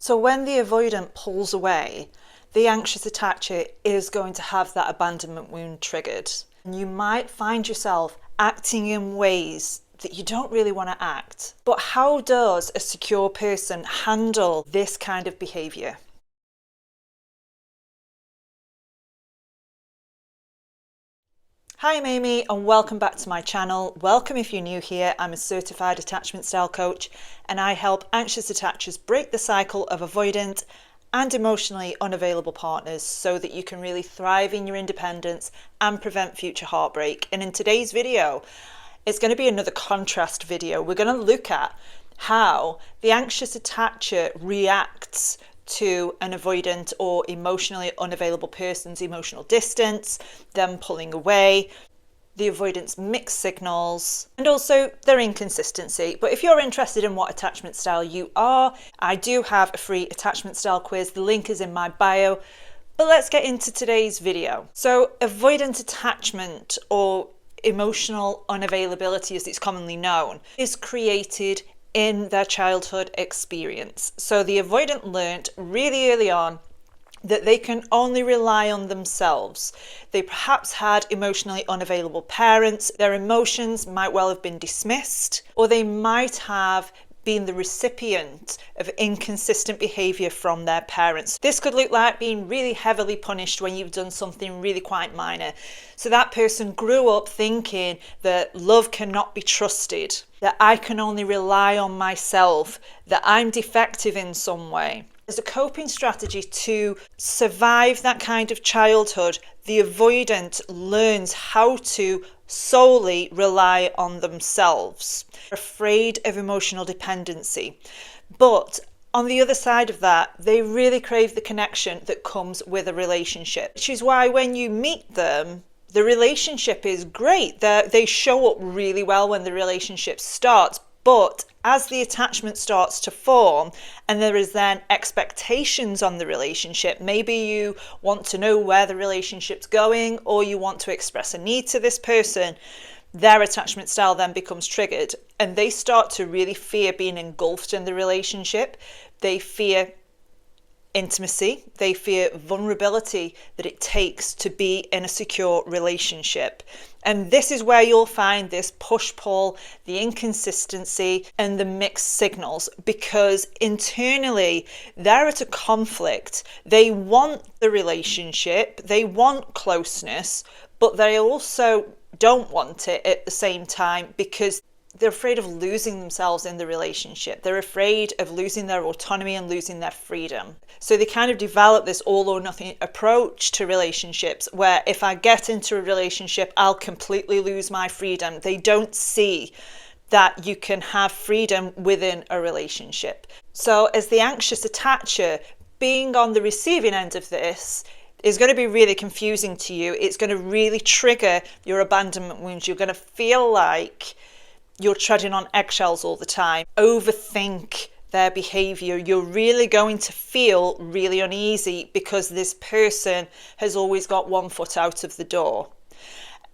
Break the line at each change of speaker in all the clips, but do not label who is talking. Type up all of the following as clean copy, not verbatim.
So when the avoidant pulls away, the anxious attacher is going to have that abandonment wound triggered. And you might find yourself acting in ways that you don't really want to act. But how does a secure person handle this kind of behavior? Hi, I'm Amy and welcome back to my channel. Welcome if you're new here. I'm a certified attachment style coach and I help anxious attachers break the cycle of avoidant and emotionally unavailable partners so that you can really thrive in your independence and prevent future heartbreak. And in today's video, it's going to be another contrast video. We're going to look at how the anxious attacher reacts to an avoidant or emotionally unavailable person's emotional distance, them pulling away, the avoidant's mixed signals, and also their inconsistency. But if you're interested in what attachment style you are, I do have a free attachment style quiz. The link is in my bio. But let's get into today's video. So avoidant attachment, or emotional unavailability as it's commonly known, is created in their childhood experience. So the avoidant learnt really early on that they can only rely on themselves. They perhaps had emotionally unavailable parents. Their emotions might well have been dismissed, or they might have been the recipient of inconsistent behavior from their parents. This could look like being really heavily punished when you've done something really quite minor. So that person grew up thinking that love cannot be trusted, that I can only rely on myself, that I'm defective in some way. As a coping strategy to survive that kind of childhood, the avoidant learns how to solely rely on themselves, afraid of emotional dependency. But on the other side of that, they really crave the connection that comes with a relationship, which is why when you meet them, the relationship is great. They show up really well when the relationship starts. But as the attachment starts to form and there is then expectations on the relationship, maybe you want to know where the relationship's going or you want to express a need to this person, their attachment style then becomes triggered and they start to really fear being engulfed in the relationship. They fear intimacy, they fear vulnerability that it takes to be in a secure relationship. And this is where you'll find this push-pull, the inconsistency, and the mixed signals, because internally they're at a conflict. They want the relationship, they want closeness, but they also don't want it at the same time because they're afraid of losing themselves in the relationship. They're afraid of losing their autonomy and losing their freedom. So they kind of develop this all or nothing approach to relationships where if I get into a relationship, I'll completely lose my freedom. They don't see that you can have freedom within a relationship. So as the anxious attacher, being on the receiving end of this is going to be really confusing to you. It's going to really trigger your abandonment wounds. You're going to feel like you're treading on eggshells all the time, overthink their behavior. You're really going to feel really uneasy because this person has always got one foot out of the door.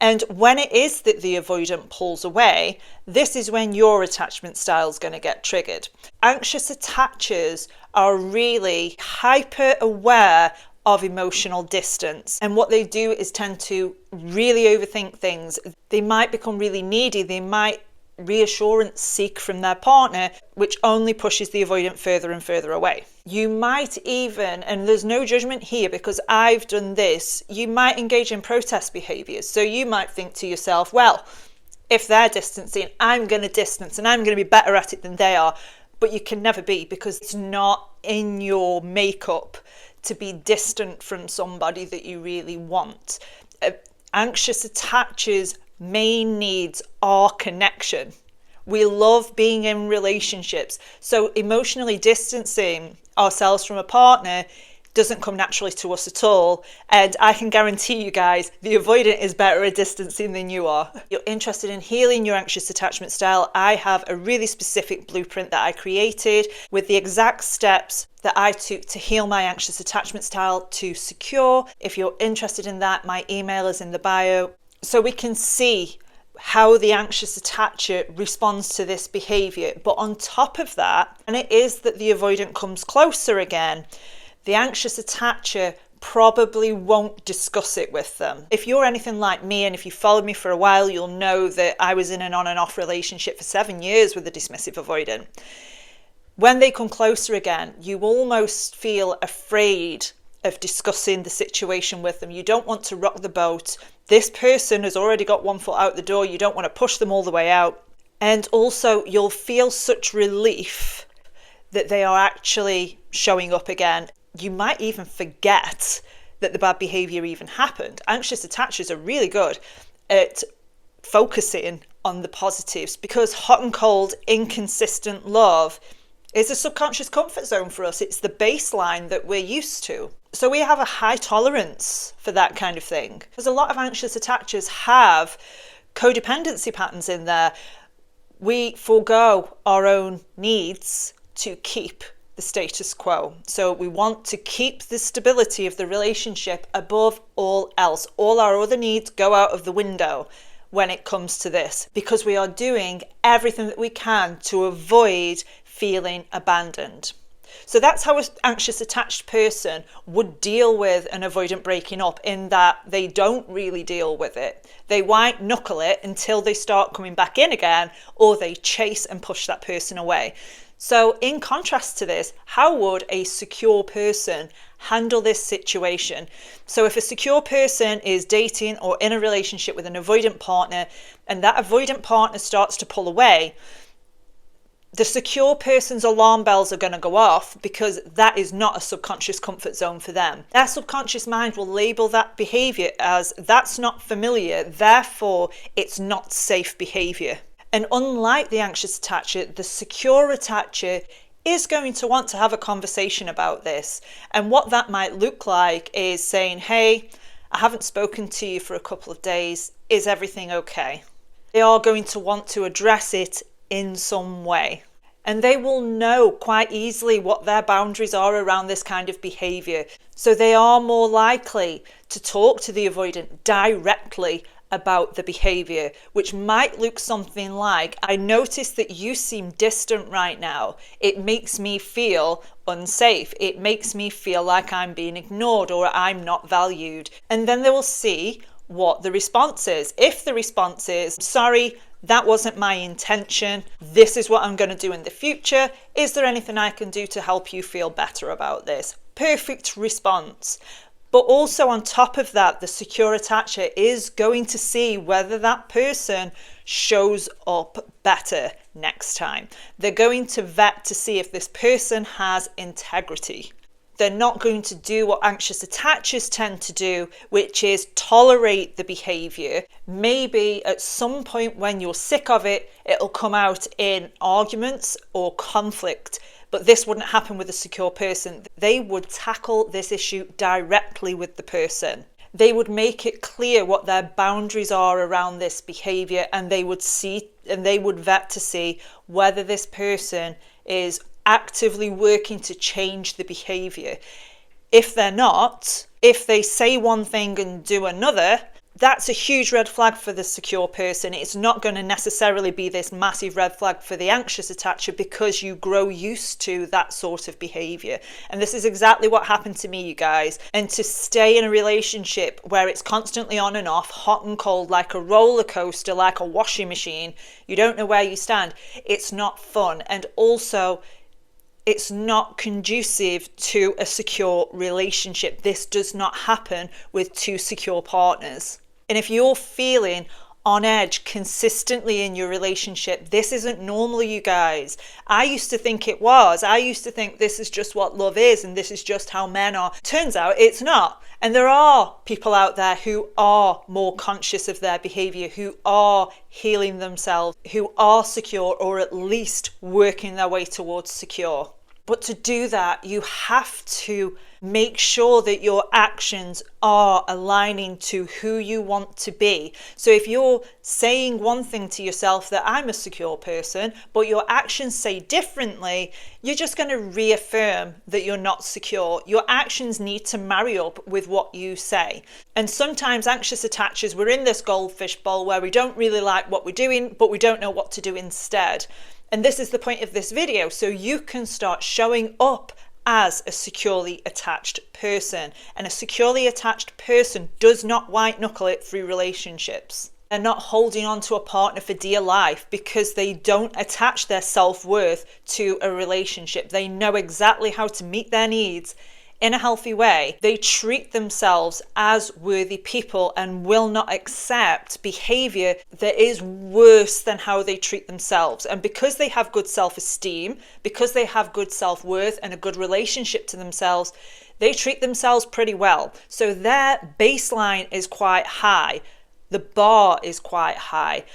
And when it is that the avoidant pulls away, this is when your attachment style is going to get triggered. Anxious attachers are really hyper aware of emotional distance. And what they do is tend to really overthink things. They might become really needy. They might reassurance seek from their partner, which only pushes the avoidant further and further away. You might even, and there's no judgment here because I've done this, you might engage in protest behaviors. So you might think to yourself, well, if they're distancing, I'm going to distance and I'm going to be better at it than they are. But you can never be, because it's not in your makeup to be distant from somebody that you really want. Anxious attachers' main needs are connection. We love being in relationships. So emotionally distancing ourselves from a partner doesn't come naturally to us at all. And I can guarantee you guys, the avoidant is better at distancing than you are. If you're interested in healing your anxious attachment style, I have a really specific blueprint that I created with the exact steps that I took to heal my anxious attachment style to secure. If you're interested in that, my email is in the bio. So we can see how the anxious attacher responds to this behavior. But on top of that, and it is that the avoidant comes closer again, the anxious attacher probably won't discuss it with them. If you're anything like me, and if you followed me for a while, you'll know that I was in an on and off relationship for 7 years with a dismissive avoidant. When they come closer again, you almost feel afraid of discussing the situation with them. You don't want to rock the boat. This person has already got one foot out the door. You don't want to push them all the way out. And also, you'll feel such relief that they are actually showing up again. You might even forget that the bad behavior even happened. Anxious attachers are really good at focusing on the positives, because hot and cold, inconsistent love is a subconscious comfort zone for us. It's the baseline that we're used to. So we have a high tolerance for that kind of thing. Because a lot of anxious attachers have codependency patterns in there. We forego our own needs to keep the status quo. So we want to keep the stability of the relationship above all else. All our other needs go out of the window when it comes to this, because we are doing everything that we can to avoid feeling abandoned. So that's how an anxious attached person would deal with an avoidant breaking up, in that they don't really deal with it. They white knuckle it until they start coming back in again, or they chase and push that person away. So in contrast to this, how would a secure person handle this situation? So if a secure person is dating or in a relationship with an avoidant partner, and that avoidant partner starts to pull away, the secure person's alarm bells are going to go off, because that is not a subconscious comfort zone for them. Their subconscious mind will label that behavior as that's not familiar, therefore it's not safe behavior. And unlike the anxious attacher, the secure attacher is going to want to have a conversation about this. And what that might look like is saying, hey, I haven't spoken to you for a couple of days. Is everything okay? They are going to want to address it in some way. And they will know quite easily what their boundaries are around this kind of behavior. So they are more likely to talk to the avoidant directly about the behavior, which might look something like, I notice that you seem distant right now. It makes me feel unsafe. It makes me feel like I'm being ignored or I'm not valued. And then they will see what the response is. If the response is, sorry, that wasn't my intention, this is what I'm going to do in the future, is there anything I can do to help you feel better about this? Perfect response. But also on top of that, the secure attacher is going to see whether that person shows up better next time. They're going to vet to see if this person has integrity. They're not going to do what anxious attachers tend to do, which is tolerate the behavior. Maybe at some point when you're sick of it, it'll come out in arguments or conflict. But this wouldn't happen with a secure person. They would tackle this issue directly with the person. They would make it clear what their boundaries are around this behavior, and they would vet to see whether this person is actively working to change the behavior. If they're not, if they say one thing and do another, that's a huge red flag for the secure person. It's not going to necessarily be this massive red flag for the anxious attacher, because you grow used to that sort of behavior. And this is exactly what happened to me, you guys. And to stay in a relationship where it's constantly on and off, hot and cold, like a roller coaster, like a washing machine, you don't know where you stand, it's not fun. And also, it's not conducive to a secure relationship. This does not happen with two secure partners. And if you're feeling on edge consistently in your relationship, this isn't normal, you guys. I used to think it was. I used to think this is just what love is and this is just how men are. Turns out it's not. And there are people out there who are more conscious of their behavior, who are healing themselves, who are secure, or at least working their way towards secure. But to do that, you have to make sure that your actions are aligning to who you want to be. So if you're saying one thing to yourself, that I'm a secure person, but your actions say differently, you're just going to reaffirm that you're not secure. Your actions need to marry up with what you say. And sometimes anxious attachers, we're in this goldfish bowl where we don't really like what we're doing, but we don't know what to do instead. And this is the point of this video, so you can start showing up as a securely attached person. And a securely attached person does not white knuckle it through relationships. They're not holding on to a partner for dear life because they don't attach their self-worth to a relationship. They know exactly how to meet their needs in a healthy way. They treat themselves as worthy people and will not accept behavior that is worse than how they treat themselves. And because they have good self-esteem, because they have good self-worth and a good relationship to themselves, they treat themselves pretty well. So their baseline is quite high. The bar is quite high.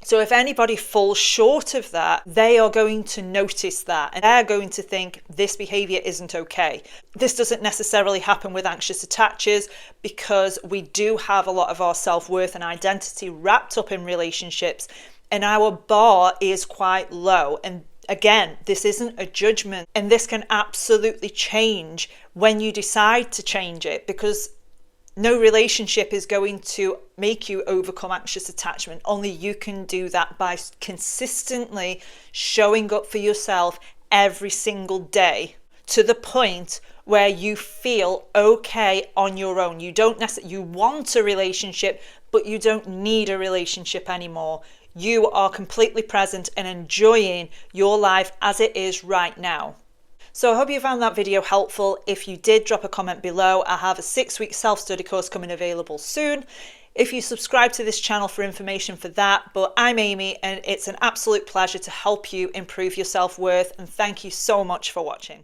So if anybody falls short of that, they are going to notice that and they're going to think this behavior isn't okay. This doesn't necessarily happen with anxious attachers because we do have a lot of our self-worth and identity wrapped up in relationships, and our bar is quite low. And again, this isn't a judgment, and this can absolutely change when you decide to change it, because no relationship is going to make you overcome anxious attachment. Only you can do that by consistently showing up for yourself every single day to the point where you feel okay on your own. You don't necessarily, you want a relationship, but you don't need a relationship anymore. You are completely present and enjoying your life as it is right now. So I hope you found that video helpful. If you did, drop a comment below. I have a 6-week self-study course coming available soon. If you subscribe to this channel for information for that. But I'm Amy, and it's an absolute pleasure to help you improve your self-worth. And thank you so much for watching.